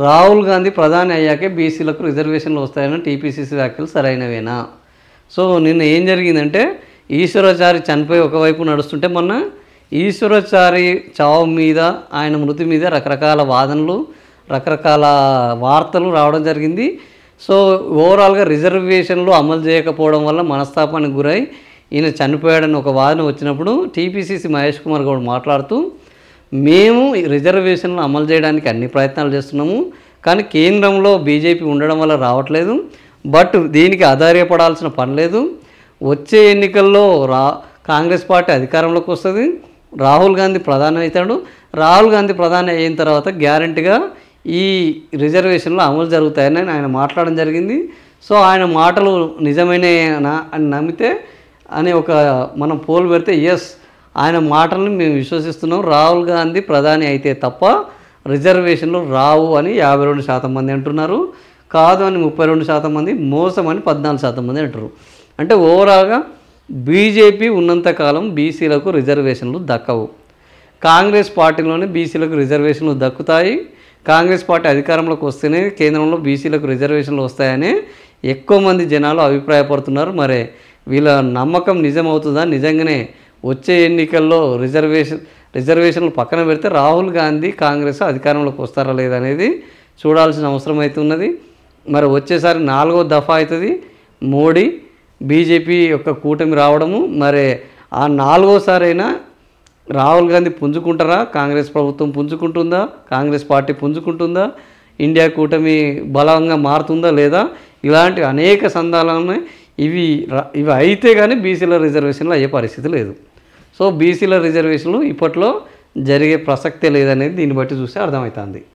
రాహుల్ గాంధీ ప్రధాని అయ్యాకే బీసీలకు రిజర్వేషన్లు వస్తాయని టీపీసీసీ వ్యాఖ్యలు సరైనవేనా? సో నిన్న ఏం జరిగిందంటే ఈశ్వరాచారి చనిపోయి ఒకవైపు నడుస్తుంటే మొన్న ఈశ్వరాచారి చావు మీద ఆయన మృతి మీద రకరకాల వాదనలు రకరకాల వార్తలు రావడం జరిగింది. సో ఓవరాల్గా రిజర్వేషన్లు అమలు చేయకపోవడం వల్ల మనస్తాపానికి గురై ఈయన చనిపోయాడని ఒక వాదన వచ్చినప్పుడు టీపీసీసీ మహేష్ కుమార్ గౌడ్ మాట్లాడుతూ మేము రిజర్వేషన్లు అమలు చేయడానికి అన్ని ప్రయత్నాలు చేస్తున్నాము, కానీ కేంద్రంలో బీజేపీ ఉండడం వల్ల రావట్లేదు. బట్ దీనికి ఆధారపడాల్సిన పని లేదు. వచ్చే ఎన్నికల్లో కాంగ్రెస్ పార్టీ అధికారంలోకి వస్తుంది, రాహుల్ గాంధీ ప్రధాని అవుతాడు. రాహుల్ గాంధీ ప్రధాని అయిన తర్వాత గ్యారంటీగా ఈ రిజర్వేషన్లు అమలు జరుగుతాయని ఆయన మాట్లాడడం జరిగింది. సో ఆయన మాటలు నిజమైననా అని నమ్మితే అని ఒక మనం పోల్ పెడితే ఎస్ ఆయన మాటలను మేము విశ్వసిస్తున్నాం, రాహుల్ గాంధీ ప్రధాని అయితే తప్ప రిజర్వేషన్లు రావు అని 52% మంది అంటున్నారు. కాదు అని 32% మంది, మోసం అని 14% మంది అంటారు. అంటే ఓవరాల్గా బీజేపీ ఉన్నంతకాలం బీసీలకు రిజర్వేషన్లు దక్కవు. కాంగ్రెస్ పార్టీలోనే బీసీలకు రిజర్వేషన్లు దక్కుతాయి. కాంగ్రెస్ పార్టీ అధికారంలోకి వస్తేనే కేంద్రంలో బీసీలకు రిజర్వేషన్లు వస్తాయని ఎక్కువ మంది జనాలు అభిప్రాయపడుతున్నారు. మరి వీళ్ళ నమ్మకం నిజమవుతుందా? నిజంగానే వచ్చే ఎన్నికల్లో రిజర్వేషన్లు పక్కన పెడితే రాహుల్ గాంధీ కాంగ్రెస్ అధికారంలోకి వస్తారా లేదనేది చూడాల్సిన అవసరం అయితే ఉన్నది. మరి వచ్చేసారి 4వ దఫా అవుతుంది మోడీ బీజేపీ యొక్క కూటమి రావడము. మరి ఆ 4వసారి అయినా రాహుల్ గాంధీ పుంజుకుంటారా? కాంగ్రెస్ ప్రభుత్వం పుంజుకుంటుందా? కాంగ్రెస్ పార్టీ పుంజుకుంటుందా? ఇండియా కూటమి బలంగా మారుతుందా లేదా? ఇలాంటి అనేక సందర్భాలు ఇవి అయితే కానీ బీసీల రిజర్వేషన్లు అయ్యే పరిస్థితి లేదు. సో బీసీల రిజర్వేషన్లు ఇప్పట్లో జరిగే ప్రసక్తే లేదనేది దీన్ని బట్టి చూస్తే అర్థమవుతుంది.